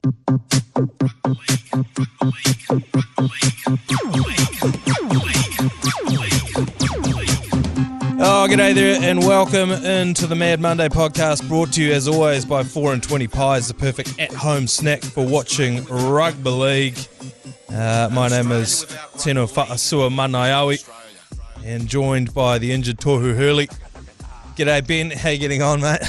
Oh, g'day there, and welcome into the Mad Monday podcast, brought to you as always by 4 and 20 Pies, the perfect at-home snack for watching rugby league. My name is Tino Whaasua Manaia, and joined by the injured Tohu Hurley. G'day Ben, how you getting on, mate?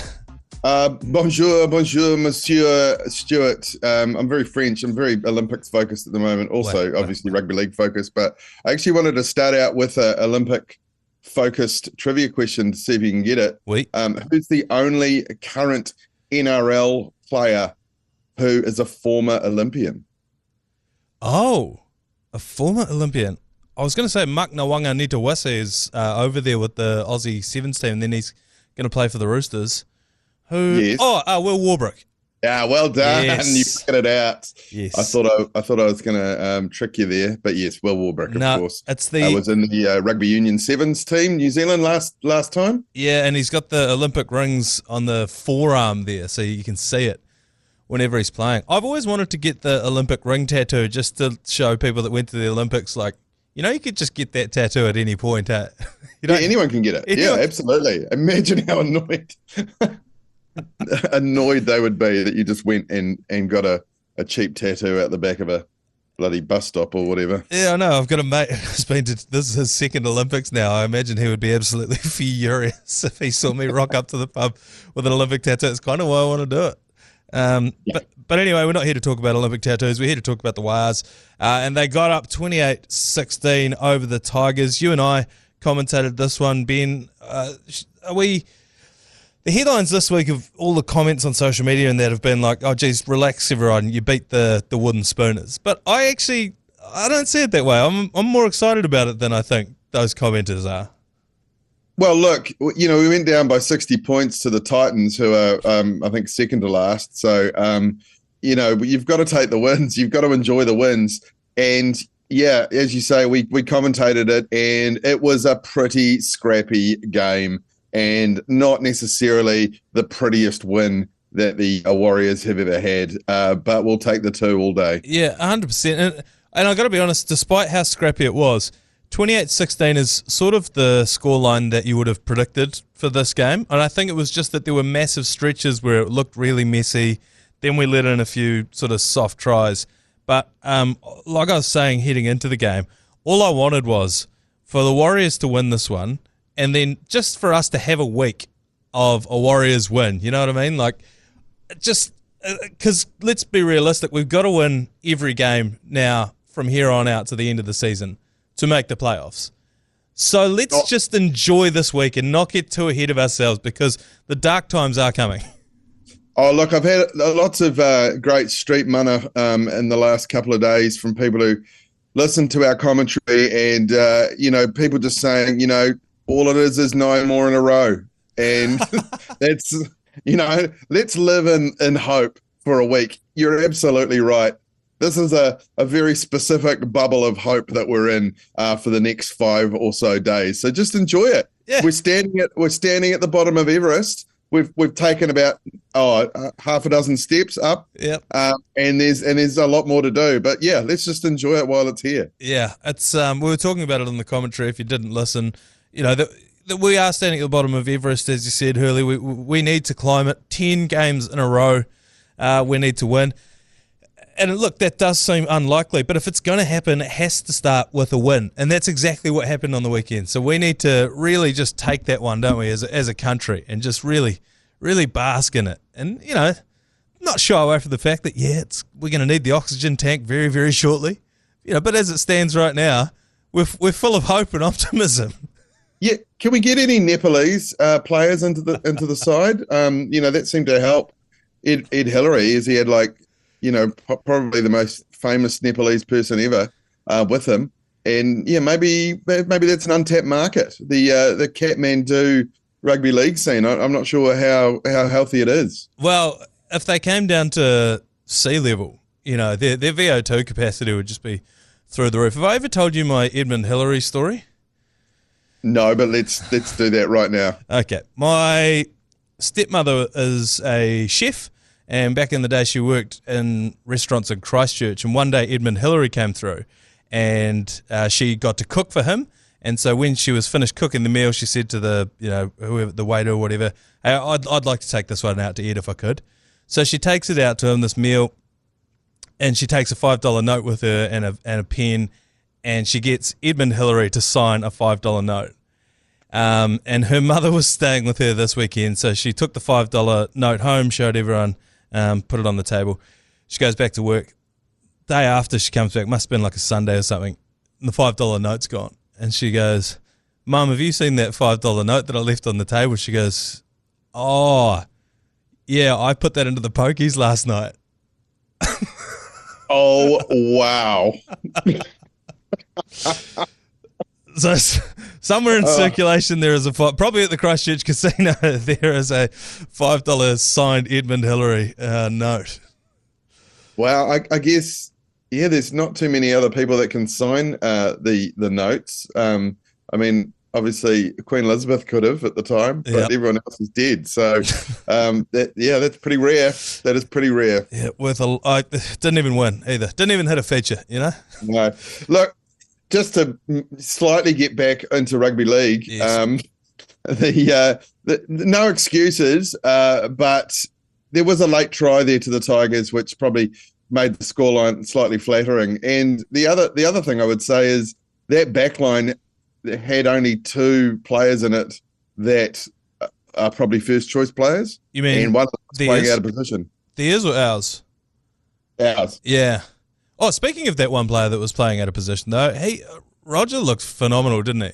Bonjour, Monsieur Stewart. I'm very French. I'm very Olympics focused at the moment. Also, obviously, rugby league focused. But I actually wanted to start out with an Olympic focused trivia question to see if you can get it. Oui. Who's the only current NRL player who is a former Olympian? Oh, a former Olympian. I was going to say Mark Nawanga Nitawase is over there with the Aussie Sevens team, and then he's going to play for the Roosters. Who? Yes. Will Warbrick. Yeah, well done. Yes. You figured it out. Yes. I thought I was going to trick you there, but yes, Will Warbrick, of course. I was in the Rugby Union Sevens team, New Zealand last time. Yeah, and he's got the Olympic rings on the forearm there, so you can see it whenever he's playing. I've always wanted to get the Olympic ring tattoo just to show people that went to the Olympics, like, you could just get that tattoo at any point. Anyone can get it. Yeah, absolutely. Imagine how annoyed they would be that you just went and got a cheap tattoo out the back of a bloody bus stop or whatever. Yeah, I know. I've got a mate who's been to, this is his second Olympics now. I imagine he would be absolutely furious if he saw me rock up to the pub with an Olympic tattoo. It's kind of why I want to do it. But anyway, we're not here to talk about Olympic tattoos. We're here to talk about the Warriors. And they got up 28-16 over the Tigers. You and I commentated this one, Ben. The headlines this week of all the comments on social media and that have been like, oh, geez, relax, everyone, you beat the wooden spooners. But I don't see it that way. I'm more excited about it than I think those commenters are. Well, look, we went down by 60 points to the Titans, who are, I think, second to last. So, you've got to take the wins. You've got to enjoy the wins. And, yeah, as you say, we commentated it, and it was a pretty scrappy game and not necessarily the prettiest win that the Warriors have ever had. But we'll take the two all day. Yeah, 100%. And I've got to be honest, despite how scrappy it was, 28-16 is sort of the scoreline that you would have predicted for this game. And I think it was just that there were massive stretches where it looked really messy. Then we let in a few sort of soft tries. But like I was saying heading into the game, all I wanted was for the Warriors to win this one and then just for us to have a week of a Warriors win. You know what I mean? Like, just because let's be realistic, we've got to win every game now from here on out to the end of the season to make the playoffs. So let's just enjoy this week and not get too ahead of ourselves because the dark times are coming. Oh, look, I've had lots of great street mana in the last couple of days from people who listen to our commentary and, people just saying, all it is 9 more in a row. And that's, let's live in hope for a week. You're absolutely right. This is a very specific bubble of hope that we're in for the next 5 or so days. So just enjoy it. Yeah. We're standing at the bottom of Everest. We've taken about half a dozen steps up. Yep. And there's a lot more to do. But yeah, let's just enjoy it while it's here. Yeah, it's we were talking about it in the commentary. If you didn't listen, that we are standing at the bottom of Everest, as you said, Hurley. We need to climb it 10 games in a row. We need to win. And look, that does seem unlikely, but if it's going to happen, it has to start with a win. And that's exactly what happened on the weekend. So we need to really just take that one, don't we, as a country, and just really, really bask in it. And, not shy away from the fact that, we're going to need the oxygen tank very, very shortly. But as it stands right now, we're full of hope and optimism. Yeah, can we get any Nepalese players into the side? That seemed to help Ed Hillary, as he had probably the most famous Nepalese person ever with him. And maybe that's an untapped market. The Kathmandu rugby league scene. I'm not sure how healthy it is. Well, if they came down to sea level, their VO2 capacity would just be through the roof. Have I ever told you my Edmund Hillary story? No, but let's do that right now. Okay. My stepmother is a chef, And back in the day, she worked in restaurants in Christchurch. And one day, Edmund Hillary came through, and she got to cook for him. And so when she was finished cooking the meal, she said to the, whoever, the waiter or whatever, hey, I'd like to take this one out to eat if I could. So she takes it out to him, this meal, and she takes a $5 note with her and a pen, and she gets Edmund Hillary to sign a $5 note. And her mother was staying with her this weekend, so she took the $5 note home, showed everyone, put it on the table. She goes back to work. Day after she comes back, must have been like a Sunday or something, and the $5 note's gone. And she goes, Mum, have you seen that $5 note that I left on the table? She goes, oh, yeah, I put that into the pokies last night. Oh, wow. So somewhere in circulation there is probably at the Christchurch Casino, there is a $5 signed Edmund Hillary note. Well, I guess, yeah, there's not too many other people that can sign the notes. I mean, obviously Queen Elizabeth could have at the time, but everyone else is dead. So, that's pretty rare. That is pretty rare. Yeah, I didn't even win either. Didn't even hit a feature, No. Look, just to slightly get back into rugby league, yes. No excuses, but there was a late try there to the Tigers, which probably made the scoreline slightly flattering. And the other thing I would say is that backline had only 2 players in it that are probably first choice players. You mean and one was playing out of position? Theirs or ours? Ours. Yeah. Oh, speaking of that one player that was playing out of position, though, Roger looked phenomenal, didn't he?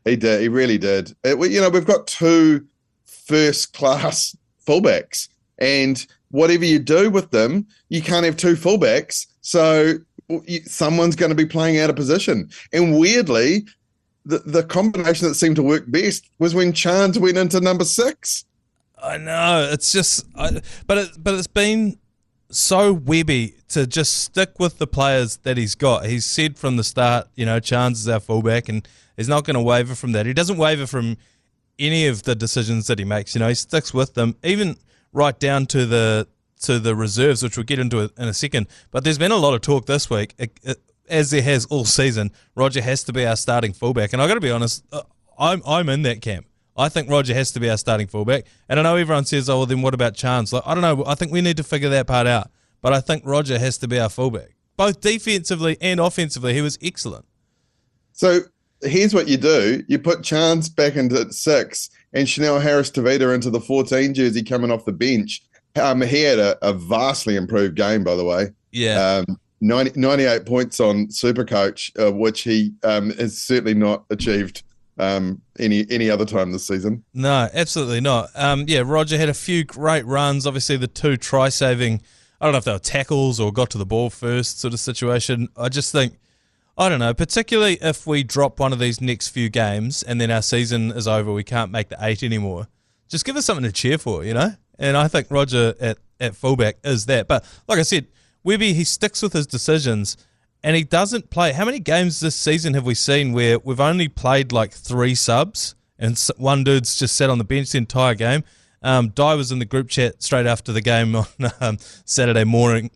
He did. He really did. We've got 2 first-class fullbacks, and whatever you do with them, you can't have 2 fullbacks. So someone's going to be playing out of position. And weirdly, the combination that seemed to work best was when Chance went into number 6. I know. It's just, but it's been so Webby to just stick with the players that he's got. He's said from the start, Chance is our fullback, and he's not going to waver from that. He doesn't waver from any of the decisions that he makes. He sticks with them, even right down to the reserves, which we'll get into in a second. But there's been a lot of talk this week, as there has all season. Roger has to be our starting fullback, and I got to be honest, I'm in that camp. I think Roger has to be our starting fullback. And I know everyone says, oh, well, then what about Chance? Like, I don't know. I think we need to figure that part out. But I think Roger has to be our fullback. Both defensively and offensively, he was excellent. So here's what you do. You put Chance back into 6 and Chanel Harris-Tavita into the 14 jersey coming off the bench. He had a vastly improved game, by the way. Yeah. 98 points on Supercoach, which he has certainly not achieved any other time this season. No, absolutely not. Roger had a few great runs. Obviously, the 2 try-saving, I don't know if they were tackles or got to the ball first sort of situation. I just think, I don't know, particularly if we drop one of these next few games and then our season is over, we can't make the 8 anymore, just give us something to cheer for, And I think Roger at fullback is that. But like I said, Webby, he sticks with his decisions. And he doesn't play. How many games this season have we seen where we've only played like 3 subs and one dude's just sat on the bench the entire game? Di was in the group chat straight after the game on Saturday morning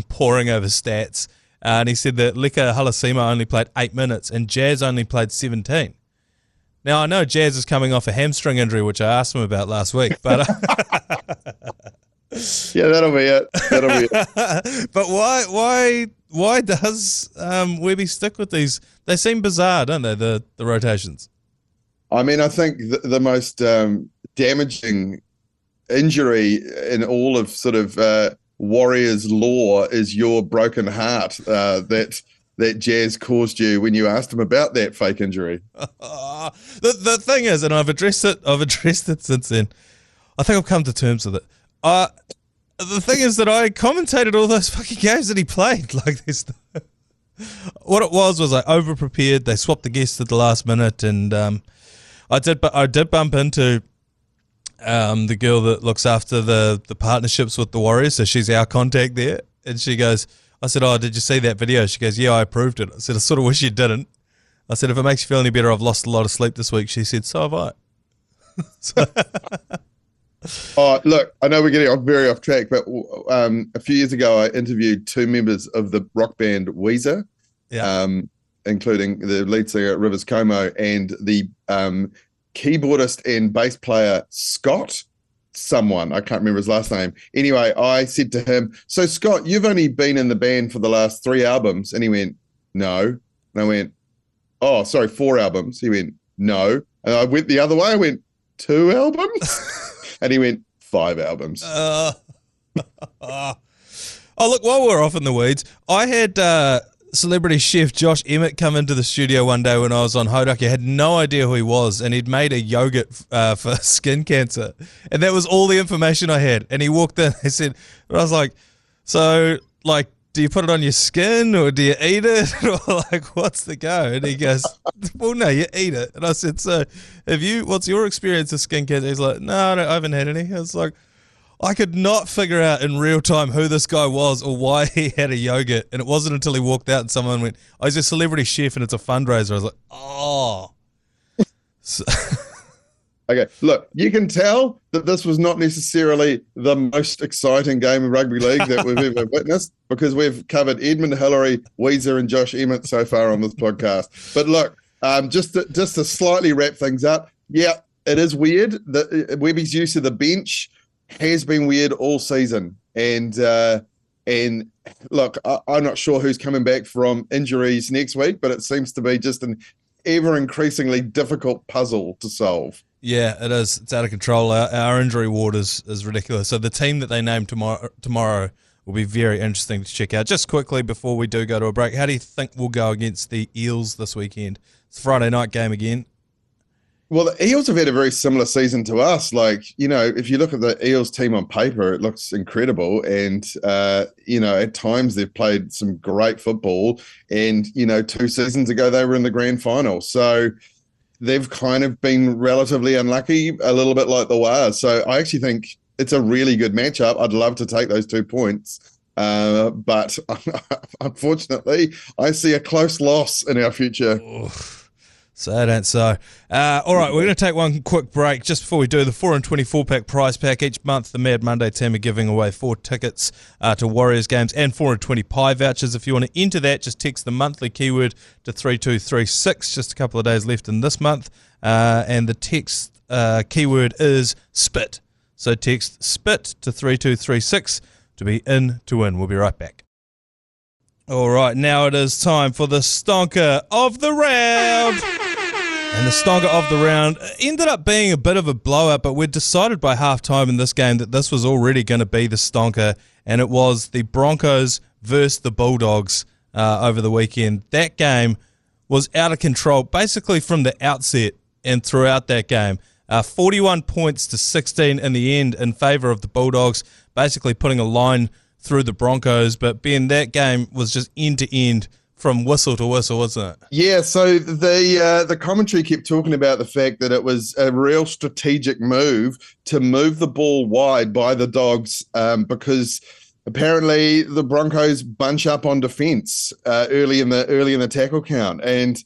poring over stats. And he said that Leka Halasima only played 8 minutes and Jazz only played 17. Now, I know Jazz is coming off a hamstring injury, which I asked him about last week. But yeah, that'll be it. But why does Webby stick with these? They seem bizarre, don't they, the rotations? I mean, I think the most damaging injury in all of sort of Warriors lore is your broken heart that Jazz caused you when you asked him about that fake injury. The thing is, and I've addressed it since then, I think I've come to terms with it. The thing is that I commentated all those fucking games that he played. Like this, what it was I over-prepared. They swapped the guests at the last minute, and I did bump into the girl that looks after the partnerships with the Warriors. So she's our contact there, and she goes, I said, "Oh, did you see that video?" She goes, "Yeah, I approved it." I said, "I sort of wish you didn't." I said, "If it makes you feel any better, I've lost a lot of sleep this week." She said, "So have I." So Oh, look, I know we're getting very off track, but a few years ago, I interviewed two members of the rock band Weezer, Yeah. um, including the lead singer Rivers Como and the keyboardist and bass player Scott. Someone, I can't remember his last name. Anyway, I said to him, "So Scott, you've only been in the band for the last 3 albums," and he went, "No." And I went, "Oh, sorry, 4 albums." He went, "No." And I went the other way. I went, "2 albums?" And he went, "5 albums." Oh, look, while we're off in the weeds, I had celebrity chef Josh Emmett come into the studio one day when I was on Hodak. I had no idea who he was, and he'd made a yogurt for skin cancer. And that was all the information I had. And he walked in, he said, and I was like, so, like, do you put it on your skin or do you eat it? Or like, what's the go? And he goes, well, no, you eat it. And I said, so what's your experience of skin cancer? He's like, no, I haven't had any. I was like, I could not figure out in real time who this guy was or why he had a yogurt. And it wasn't until he walked out and someone went, oh, he's a celebrity chef and it's a fundraiser. I was like, oh. So Okay, look, you can tell that this was not necessarily the most exciting game of rugby league that we've ever witnessed because we've covered Edmund Hillary, Weezer, and Josh Emmett so far on this podcast. But look, just to slightly wrap things up, yeah, it is weird that Webby's use of the bench has been weird all season, and look, I'm not sure who's coming back from injuries next week, but it seems to be just an ever increasingly difficult puzzle to solve. yeah, it is. It's out of control. Our injury ward is ridiculous. So the team that they name tomorrow will be very interesting to check out. Just quickly before we do go to a break, how do you think we'll go against the Eels this weekend? It's a Friday night game again. Well, the Eels have had a very similar season to us. Like, if you look at the Eels team on paper, it looks incredible. And, at times they've played some great football. And, 2 seasons ago, they were in the grand final. So they've kind of been relatively unlucky, a little bit like the Warriors. So I actually think it's a really good matchup. I'd love to take those 2 points. But unfortunately, I see a close loss in our future. Oof. Sad ain't so. All right, we're going to take one quick break just before we do. The 4 and 24 pack prize pack. Each month, the Mad Monday team are giving away 4 tickets to Warriors games and 4 and 20 pie vouchers. If you want to enter that, just text the monthly keyword to 3236. Just a couple of days left in this month. And the text keyword is SPIT. So text SPIT to 3236 to be in to win. We'll be right back. All right, now it is time for the Stonka of the round. And the Stonka of the round ended up being a bit of a blowout, but we'd decided by halftime in this game that this was already going to be the Stonka, and it was the Broncos versus the Bulldogs over the weekend. That game was out of control basically from the outset and throughout that game. 41 points to 16 in the end in favour of the Bulldogs, basically putting a line through the Broncos. But Ben, that game was just end to end from whistle to whistle, wasn't it? Yeah, so the commentary kept talking about the fact that it was a real strategic move to move the ball wide by the Dogs because apparently the Broncos bunch up on defence early in the tackle count, and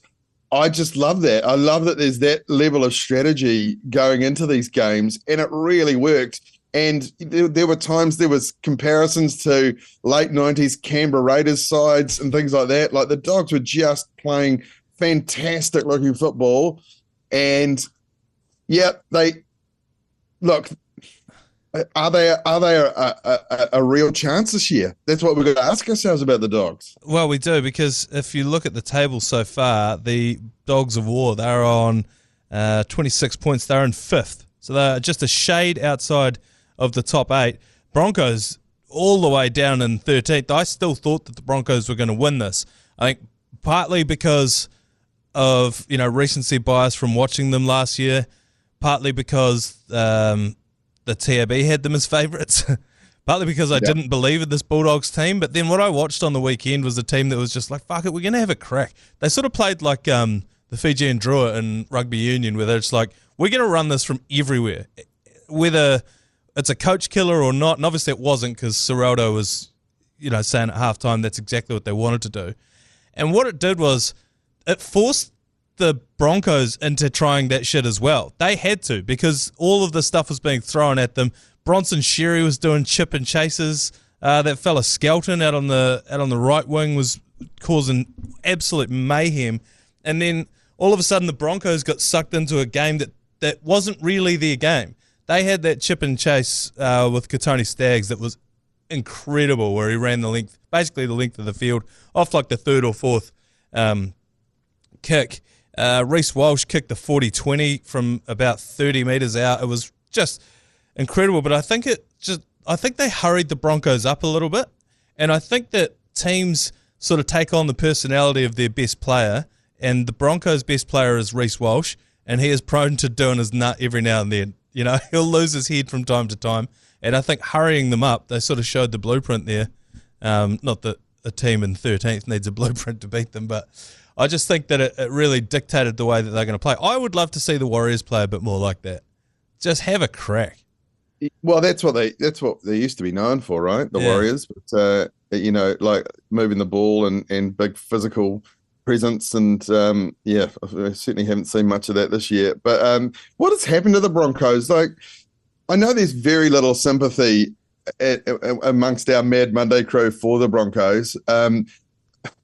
I just love that. I love that there's that level of strategy going into these games, and it really worked. And there were times there was comparisons to late 90s Canberra Raiders sides and things like that. Like the Dogs were just playing fantastic looking football. And yeah, are they a real chance this year? That's what we've got to ask ourselves about the Dogs. Well, we do, because if you look at the table so far, the Dogs of War, they're on 26 points. They're in 5th. So they're just a shade outside of the top 8. Broncos all the way down in 13th. I still thought that the Broncos were going to win this. I think partly because of recency bias from watching them last year, partly because the TAB had them as favourites, partly because I didn't believe in this Bulldogs team. But then what I watched on the weekend was a team that was just like, fuck it, we're going to have a crack. They sort of played like the Fijian Drua in rugby union, where they're just like, we're going to run this from everywhere, whether it's a coach killer or not. And obviously it wasn't, because Seraldo was, saying at halftime that's exactly what they wanted to do. And what it did was it forced the Broncos into trying that shit as well. They had to, because all of the stuff was being thrown at them. Bronson Sherry was doing chip and chases. That fella Skelton out on the right wing was causing absolute mayhem. And then all of a sudden the Broncos got sucked into a game that wasn't really their game. They had that chip and chase with Katoni Staggs that was incredible, where he ran basically the length of the field off like the third or fourth kick. Reece Walsh kicked the 40-20 from about 30 metres out. It was just incredible, but I think they hurried the Broncos up a little bit, and I think that teams sort of take on the personality of their best player, and the Broncos' best player is Reece Walsh, and he is prone to doing his nut every now and then. You know, he'll lose his head from time to time, and I think hurrying them up, they sort of showed the blueprint there. Not that a team in 13th needs a blueprint to beat them, but I just think that it really dictated the way that they're going to play. I would love to see the Warriors play a bit more like that. Just have a crack. Well, that's what they used to be known for, right? The Warriors, but like moving the ball and big physical presence, and I certainly haven't seen much of that this year. But what has happened to the Broncos? Like, I know there's very little sympathy amongst our Mad Monday crew for the Broncos,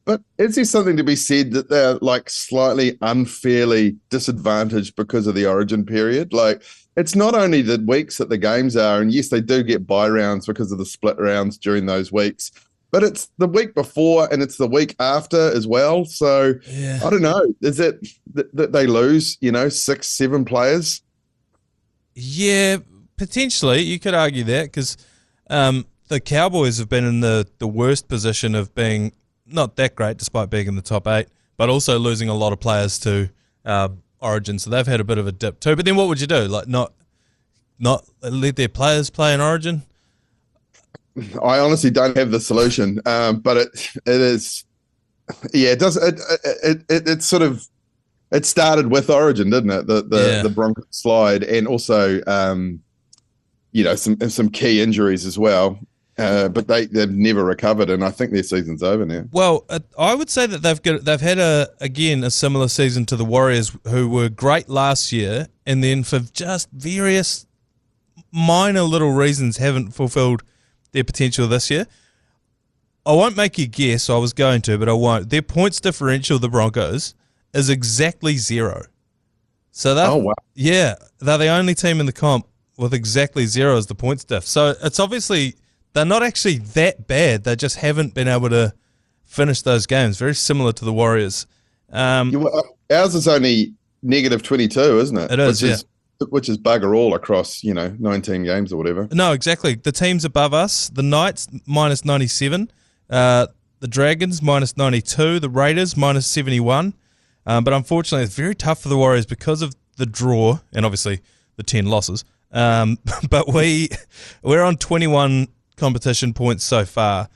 but is there something to be said that they're like slightly unfairly disadvantaged because of the Origin period? Like, it's not only the weeks that the games are, and yes, they do get bye rounds because of the split rounds during those weeks, but it's the week before and it's the week after as well. So I don't know. Is it that they lose, 6-7 players? Yeah, potentially. You could argue that, because the Cowboys have been in the worst position of being not that great despite being in the top 8, but also losing a lot of players to Origin. So they've had a bit of a dip too. But then what would you do? Like not let their players play in Origin? I honestly don't have the solution, but it is. Yeah, it does. It sort of it started with Origin, didn't it? The Broncos slide, and also some key injuries as well. But they've never recovered, and I think their season's over now. Well, I would say that they've had a similar season to the Warriors, who were great last year, and then for just various minor little reasons haven't fulfilled their potential this year. I won't make you guess. I was going to, but I won't. Their points differential, the Broncos, is exactly 0. So they're the only team in the comp with exactly 0 as the points diff. So it's obviously they're not actually that bad. They just haven't been able to finish those games. Very similar to the Warriors. Ours is only negative 22, isn't it? It is, which is bugger all across, 19 games or whatever. No, exactly. The teams above us, the Knights, minus 97. The Dragons, minus 92. The Raiders, minus 71. But unfortunately, it's very tough for the Warriors because of the draw and obviously the 10 losses. But we're on 21 competition points so far.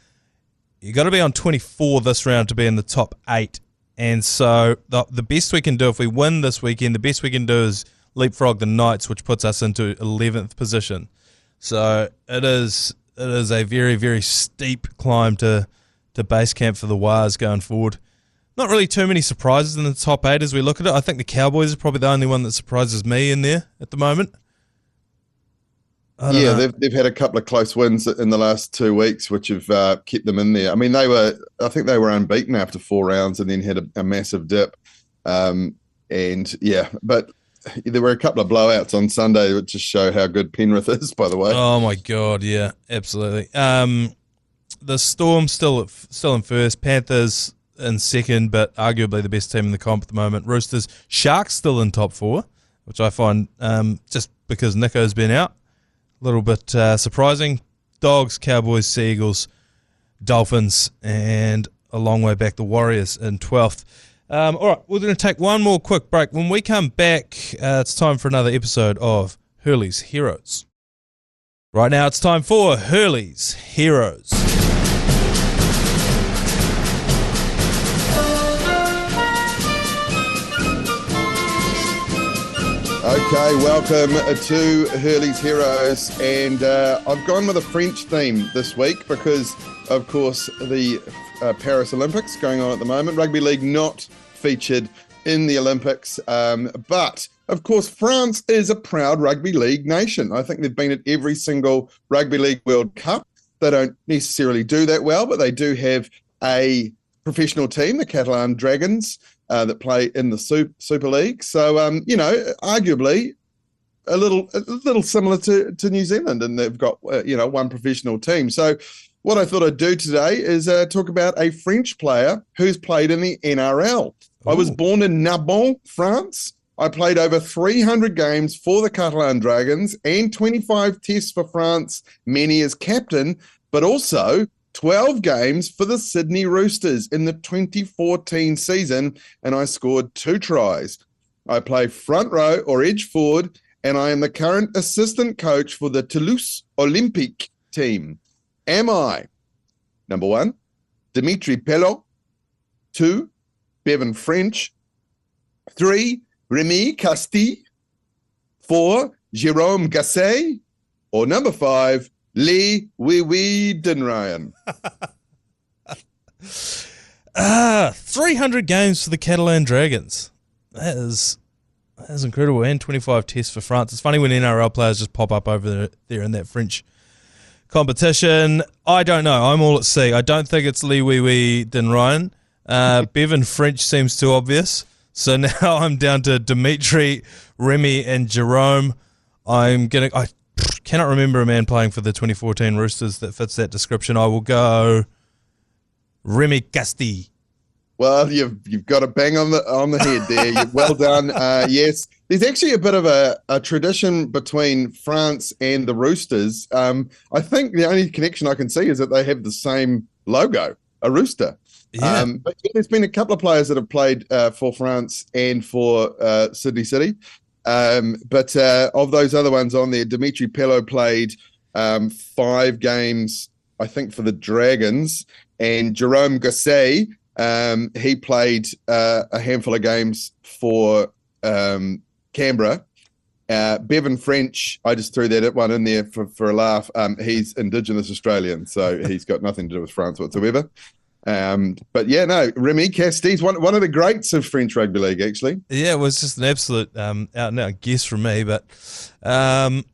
You got to be on 24 this round to be in the top 8. And so the best we can do, if we win this weekend, the best we can do is leapfrog the Knights, which puts us into 11th position. So it is a very, very steep climb to Basecamp for the Wires going forward. Not really too many surprises in the top 8 as we look at it. I think the Cowboys are probably the only one that surprises me in there at the moment. They've had a couple of close wins in the last 2 weeks, which have kept them in there. I mean, I think they were unbeaten after 4 rounds and then had a massive dip. But there were a couple of blowouts on Sunday, which just show how good Penrith is, by the way. Oh my God, yeah, absolutely. The Storm still in first, Panthers in second, but arguably the best team in the comp at the moment. Roosters, Sharks still in top 4, which I find just because Nico's been out, a little bit surprising. Dogs, Cowboys, Sea Eagles, Dolphins, and a long way back the Warriors in 12th. All right, we're going to take one more quick break. When we come back, it's time for another episode of Hurley's Heroes. Right now, it's time for Hurley's Heroes. Okay, welcome to Hurley's Heroes, and I've gone with a French theme this week because, of course, the Paris Olympics going on at the moment. Rugby league not featured in the Olympics. But of course, France is a proud rugby league nation. I think they've been at every single Rugby League World Cup. They don't necessarily do that well, but they do have a professional team, the Catalan Dragons, that play in the Super League. So, arguably a little similar to New Zealand, and they've got, one professional team. So what I thought I'd do today is talk about a French player who's played in the NRL. Ooh. I was born in Narbonne, France. I played over 300 games for the Catalan Dragons and 25 tests for France, many as captain, but also 12 games for the Sydney Roosters in the 2014 season, and I scored 2 tries. I play front row or edge forward, and I am the current assistant coach for the Toulouse Olympique team. Am I, number 1, Dimitri Pelot, 2, Bevan French, 3, Remy Castille, 4, Jérôme Gasset, or number 5, Lee Wee Dinryan? 300 games for the Catalan Dragons. That is incredible. And 25 tests for France. It's funny when NRL players just pop up over there in that French competition. I don't know. I'm all at sea. I don't think it's Lee Wee Dinryan. Bevan French seems too obvious. So now I'm down to Dimitri, Remy, and Jerome. I cannot remember a man playing for the 2014 Roosters that fits that description. I will go Remy Castille. Well, you've got a bang on the head there. Well done. Yes, there's actually a bit of a tradition between France and the Roosters. I think the only connection I can see is that they have the same logo, a rooster. Yeah. But there's been a couple of players that have played for France and for Sydney City. But of those other ones on there, Dimitri Pelot played 5 games, I think, for the Dragons, and Jérôme Gasset, he played a handful of games for Canberra. Bevan French, I just threw that one in there for a laugh. He's Indigenous Australian, so he's got nothing to do with France whatsoever. But yeah, no, Remy Castille's one of the greats of French rugby league, actually. Yeah, it was just an absolute out and out guess from me, but 300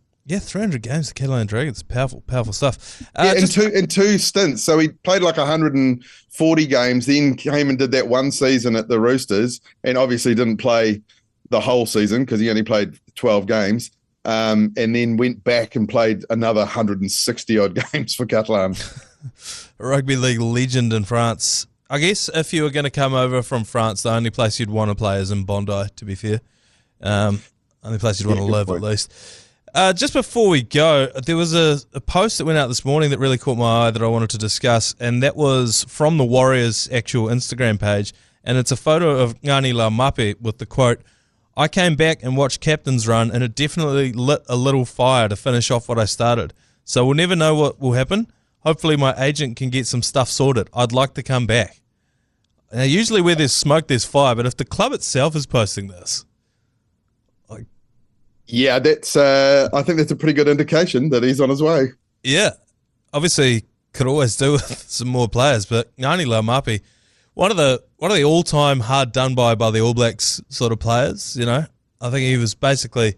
games, the Catalan Dragons, powerful stuff. In two stints. So he played like 140 games, then came and did that one season at the Roosters, and obviously didn't play the whole season because he only played 12 games. And then went back and played another 160 odd games for Catalan. A rugby league legend in France. I guess if you were going to come over from France, the only place you'd want to play is in Bondi, to be fair. Only place you'd want to live, at least. Just before we go, there was a post that went out this morning that really caught my eye that I wanted to discuss, and that was from the Warriors' actual Instagram page, and it's a photo of Ngani Laumape with the quote, "I came back and watched captain's run, and it definitely lit a little fire to finish off what I started. So we'll never know what will happen. Hopefully my agent can get some stuff sorted. I'd like to come back." Now, usually where there's smoke, there's fire, but if the club itself is posting this... Yeah, that's. I think that's a pretty good indication that he's on his way. Yeah, obviously could always do with some more players, but Ngani Laumape, one of the all-time hard done by the All Blacks sort of players. You know, I think he was basically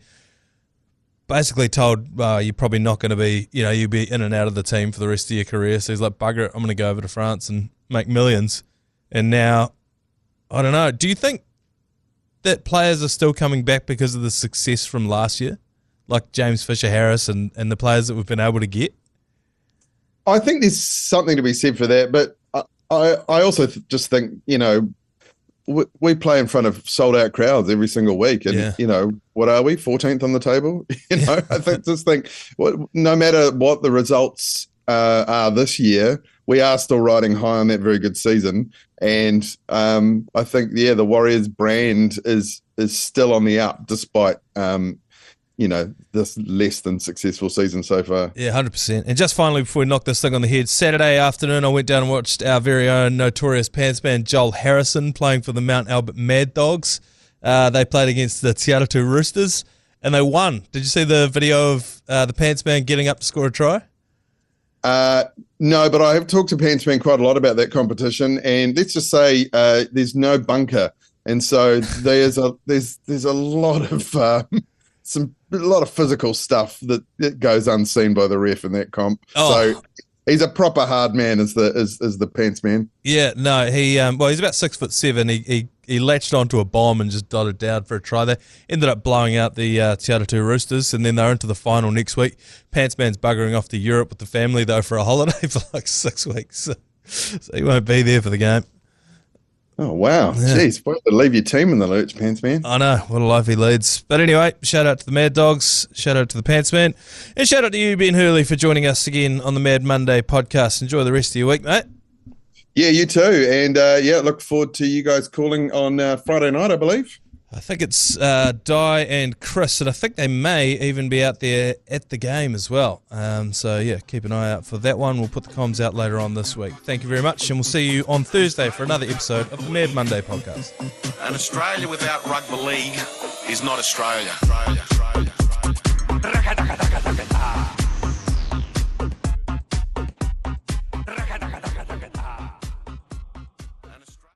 told, you're probably not going to be, you'll be in and out of the team for the rest of your career. So he's like, bugger it, I'm going to go over to France and make millions. And now, I don't know. Do you think that players are still coming back because of the success from last year, like James Fisher-Harris and the players that we've been able to get? I think there's something to be said for that, but I also just think, we play in front of sold-out crowds every single week, and what are we, 14th on the table? I think no matter what the results are this year, we are still riding high on that very good season, and I think the Warriors brand is still on the up despite this less than successful season so far. Yeah, 100%. And just finally, before we knock this thing on the head, Saturday afternoon I went down and watched our very own notorious pants man Joel Harrison playing for the Mount Albert Mad Dogs. They played against the Te Aratu Roosters and they won. Did you see the video of the pants man getting up to score a try? No, but I have talked to Pantsman quite a lot about that competition, and let's just say there's no bunker And so there's a lot of a lot of physical stuff that goes unseen by the ref in that comp. Oh. So he's a proper hard man, is the pants man. Yeah, no, he's about 6'7". He latched onto a bomb and just dotted down for a try. They ended up blowing out the Te Atatū Roosters, and then they're into the final next week. Pants man's buggering off to Europe with the family though for a holiday for like 6 weeks, so he won't be there for the game. Oh, wow. Yeah. Jeez, why to leave your team in the lurch, Pants Man? I know, what a life he leads. But anyway, shout out to the Mad Dogs, shout out to the Pants Man, and shout out to you, Ben Hurley, for joining us again on the Mad Monday podcast. Enjoy the rest of your week, mate. Yeah, you too. And, look forward to you guys calling on Friday night, I believe. I think it's Di and Chris, and I think they may even be out there at the game as well. So, keep an eye out for that one. We'll put the comms out later on this week. Thank you very much, and we'll see you on Thursday for another episode of the Mad Monday podcast. And Australia without rugby league is not Australia.